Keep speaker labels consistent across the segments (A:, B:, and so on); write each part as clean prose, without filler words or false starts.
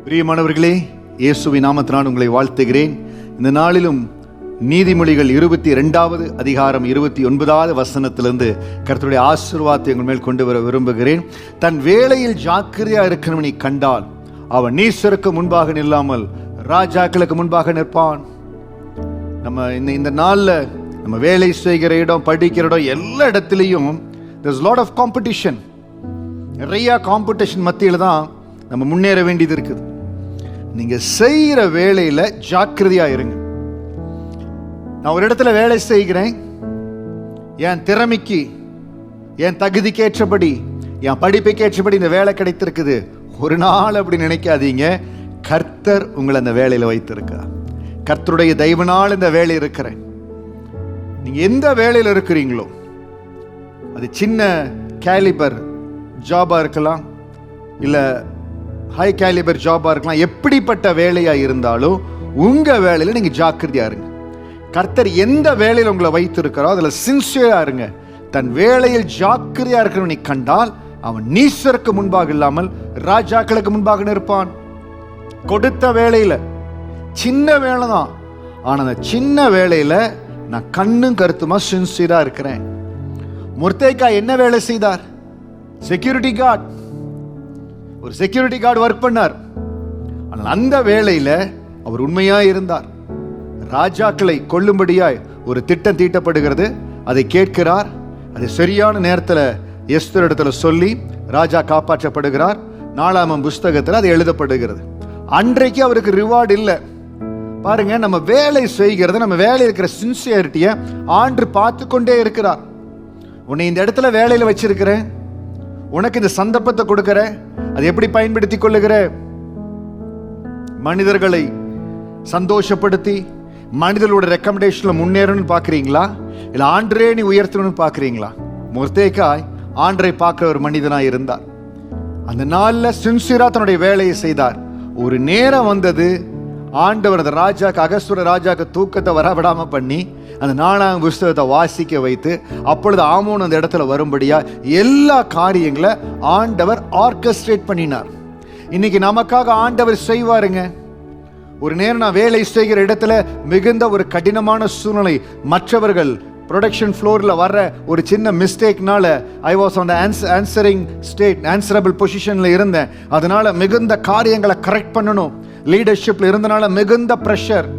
A: பிரியமானவர்களே, இயேசுவின் நாமத்தினால் உங்களை வாழ்த்துகிறேன். இந்த நாளிலும் நீதிமொழிகள் 22வது அதிகாரம் 29வது வசனத்திலிருந்து கர்த்தருடைய ஆசீர்வாதத்தை உங்கள் மேல் கொண்டு வர விரும்புகிறேன். தன் வேளையில் ஜாக்கிரதையா இருக்கிறவனை கண்டால் அவன் நீசருக்கு முன்பாக நில்லாமல் ராஜாக்களுக்கு முன்பாக நிற்பான். நம்ம இந்த நாளில் நம்ம வேலை செய்கிற இடம், படிக்கிற இடம், எல்லா இடத்துலையும் there's a lot of competition. நிறைய காம்படிஷன் மத்தியில் தான் நம்ம முன்னேற வேண்டியது இருக்குது. நீங்க செய்கிற வேலையில ஜாக்கிரதையா இருங்க. நான் ஒரு இடத்துல வேலை செய்கிறேன், என் திறமைக்கு, என் தகுதிக்கு ஏற்றபடி, என் படிப்புக்கு ஏற்றபடி இந்த வேலை கிடைத்திருக்குது. ஒரு நாள் அப்படி நினைக்காதீங்க. கர்த்தர் உங்களை அந்த வேலையில வைத்திருக்கிறார். கர்த்தருடைய தயவினால் இந்த வேலை இருக்கிறேன். நீங்க எந்த வேலையில் இருக்கிறீங்களோ, அது சின்ன கேலிபர் ஜாபா இருக்கலாம், இல்ல ஹை கேலிபர் ஜாபா இருக்கலாம். எப்படிப்பட்ட வேலையா இருந்தாலும் உங்க வேலையில நீங்க ஜாக்கிரதையா இருங்க. கர்த்தர் எந்த வேலையில் உங்களை வைத்திருக்கிறோ அதுல சின்சியரா இருங்க. தன் வேலையில் ஜாக்கிரதையா இருக்கிறவனை கண்டால் அவன் நீசருக்கு முன்பாக இல்லாமல் ராஜாக்களுக்கு முன்பாக நிற்பான். கொடுத்த வேலையில சின்ன வேலை தான், ஆனா அந்த சின்ன வேலையில நான் கண்ணும் கருத்துமா சின்சியரா இருக்கிறேன். மொர்தெகாய் என்ன வேலை செய்தார்? Security guard. ஒரு செக்யூரிட்டி கார்டு ஒர்க் பண்ணார். ஆனால் அந்த வேளையில அவர் உண்மையா இருந்தார். ராஜாக்களை கொல்லும்படியாய் ஒரு திட்டம் தீட்டப்படுகிறது. அதை கேட்கிறார். அதை சரியான நேரத்தில் எஸ்தர் இடத்துல சொல்லி ராஜா காப்பாற்றப்படுகிறார். 4ஆம் புஸ்தகத்தில் அது எழுதப்படுகிறது. அன்றைக்கு அவருக்கு ரிவார்டு இல்லை. பாருங்க, நம்ம வேலை செய்கிறது, நம்ம வேலையில் இருக்கிற சின்சியரிட்டியை ஆண்டு பார்த்து கொண்டே இருக்கிறார். உன்னை இந்த இடத்துல வேலையில் வச்சிருக்கிறேன், உனக்கு இந்த சந்தர்ப்பத்தை கொடுக்கிற, அதை எப்படி பயன்படுத்திக் கொள்ளுகிற? மனிதர்களை சந்தோஷப்படுத்தி மனிதர்களோட ரெக்கமெண்டேஷன்ல முன்னேறணும்னு பாக்குறீங்களா, இல்ல ஆண்டரே நீ உயர்த்தணும்னு பாக்குறீங்களா? மொர்தெகாய் ஆண்டரை பார்க்கிற ஒரு மனிதனாய் இருந்தார். அந்த நாள்ல சின்சியரா தன்னுடைய வேலையை செய்தார். ஒரு நேரம் வந்தது, ஆண்டவர் அந்த ராஜாக்கு, அகஸ்வர ராஜாக்கு தூக்கத்தை வரவிடாம பண்ணி அந்த 4ஆம் புஸ்தகத்தை வாசிக்க வைத்து, அப்பொழுது ஆமோன் அந்த இடத்துல வரும்படியா எல்லா காரியங்களை ஆண்டவர் ஆர்கெஸ்ட்ரேட் பண்ணினார். இன்னைக்கு நமக்காக ஆண்டவர் செய்வாருங்க. ஒரு நேரம் நான் வேலை செய்கிற இடத்துல மிகுந்த ஒரு கடினமான சூழ்நிலை, மற்றவர்கள் ப்ரொடக்ஷன் ஃப்ளோர்ல வர்ற ஒரு சின்ன மிஸ்டேக்னால I was on the answerable பொசிஷன்ல இருந்தேன். அதனால மிகுந்த காரியங்களை கரெக்ட் பண்ணணும். லீடர்ஷிப்ல இருந்தனால மிகுந்த பிரஷர்.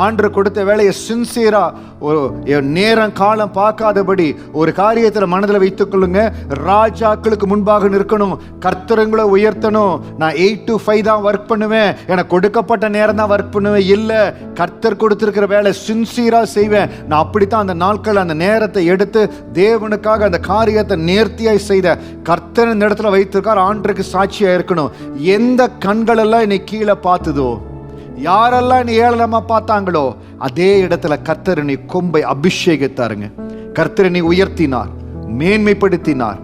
A: ஆண்டு கொடுத்த வேலையை சின்சியரா, ஒரு நேரம் காலம் பார்க்காதபடி ஒரு காரியத்தில் மனதில் வைத்துக் கொள்ளுங்க. ராஜாக்களுக்கு முன்பாக நிற்கணும், கர்த்தரங்களை உயர்த்தணும். நான் 8 to 5 தான் ஒர்க் பண்ணுவேன், எனக்கு கொடுக்கப்பட்ட நேரம் தான் ஒர்க் பண்ணுவேன். இல்லை, கர்த்தர் கொடுத்திருக்கிற வேலை சின்சியரா செய்வேன். நான் அப்படித்தான் அந்த நாட்கள் அந்த நேரத்தை எடுத்து தேவனுக்காக அந்த காரியத்தை நேர்த்தியாய் செய்த கர்த்தர் இந்த இடத்துல வைத்திருக்கார். ஆண்டருக்கு சாட்சியா இருக்கணும். எந்த கண்கள் எல்லாம் என்னை கீழே பார்த்ததோ, யாரெல்லாம் நீ ஏளனமா பார்த்தாங்களோ, அதே இடத்துல கர்த்தர் நீ கொம்பை அபிஷேகித்தாருங்க. கர்த்தர் நீ உயர்த்தினார், மேன்மைப்படுத்தினார்.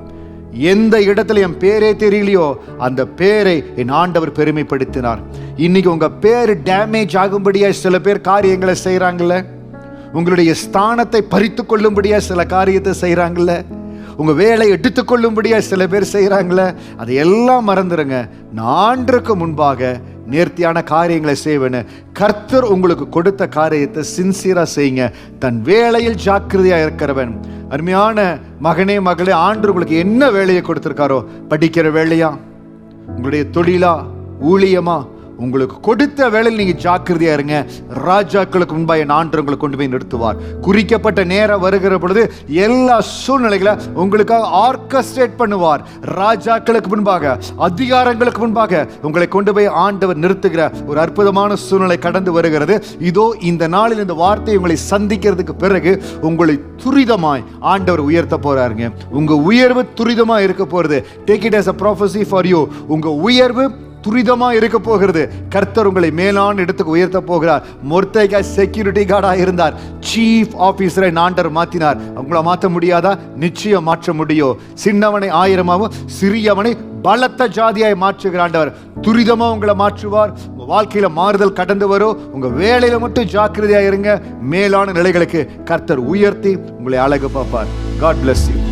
A: எந்த இடத்துல என் பேரே தெரியலையோ அந்த பேரை என் ஆண்டவர் பெருமைப்படுத்தினார். இன்னைக்கு உங்க பேரு டேமேஜ் ஆகும்படியா சில பேர் காரியங்களை செய்யறாங்கல்ல, உங்களுடைய ஸ்தானத்தை பறித்து கொள்ளும்படியா சில காரியத்தை செய்யறாங்கல்ல, உங்க வேலை எடுத்துக்கொள்ளும்படியா சில பேர் செய்யறாங்கள, அதையெல்லாம் மறந்துடுங்க. நான் ஆண்டருக்கு முன்பாக நேர்த்தியான காரியங்களை செய்வேன்னு கர்த்தர் உங்களுக்கு கொடுத்த காரியத்தை சின்சியரா செய்யுங்க. தன் வேலையில் ஜாக்கிரதையா இருக்கிறவன். அருமையான மகனே மகளே, ஆண்டு உங்களுக்கு என்ன வேலையை கொடுத்திருக்காரோ, படிக்கிற வேலையா, உங்களுடைய தொழிலா, ஊழியமா, உங்களுக்கு கொடுத்த வேலையில் நீங்க ஜாக்கிரதையா இருங்க. ராஜாக்களுக்கு முன்பாக என் ஆண்டவர் உங்களை கொண்டு போய் நிறுத்துவார். குறிக்கப்பட்ட நேரம் வருகிற பொழுது எல்லா சூழ்நிலைகளை உங்களுக்காக ஆர்கெஸ்ட்ரேட் பண்ணுவார். ராஜாக்களுக்கு முன்பாக, அதிகாரங்களுக்கு முன்பாக உங்களை கொண்டு போய் ஆண்டவர் நிறுத்துகிற ஒரு அற்புதமான சூழ்நிலை கடந்து வருகிறது. இதோ இந்த நாளில் இந்த வார்த்தையை உங்களை சந்திக்கிறதுக்கு பிறகு உங்களை துரிதமாய் ஆண்டவர் உயர்த்த போறாருங்க. உங்க உயர்வு துரிதமா இருக்க போறது. Take it as a prophecy for you. உங்க உயர்வு துரிதமா இருக்க போகிறது. கர்த்தர் உங்களை மேலான இடத்துக்கு உயர்த்த போகிறார். மொர்தெகாய் செக்யூரிட்டி கார்டா இருந்தார், சீஃப் ஆபீசரை ஆண்டவர் மாத்தினார். உங்களை மாற்ற முடியாதா? நிச்சயம் மாற்ற முடியும். சின்னவனை 1000ஆவும் சிறியவனை பலத்த ஜாதியாய் மாற்றுகிற ஆண்டவர் துரிதமா உங்களை மாற்றுவார். உங்க வாழ்க்கையில மாறுதல் கடந்து வரும். உங்க வேலையில மட்டும் ஜாக்கிரதையா இருங்க. மேலான நிலைகளுக்கு கர்த்தர் உயர்த்தி உங்களை அழகு பார்ப்பார். God bless you.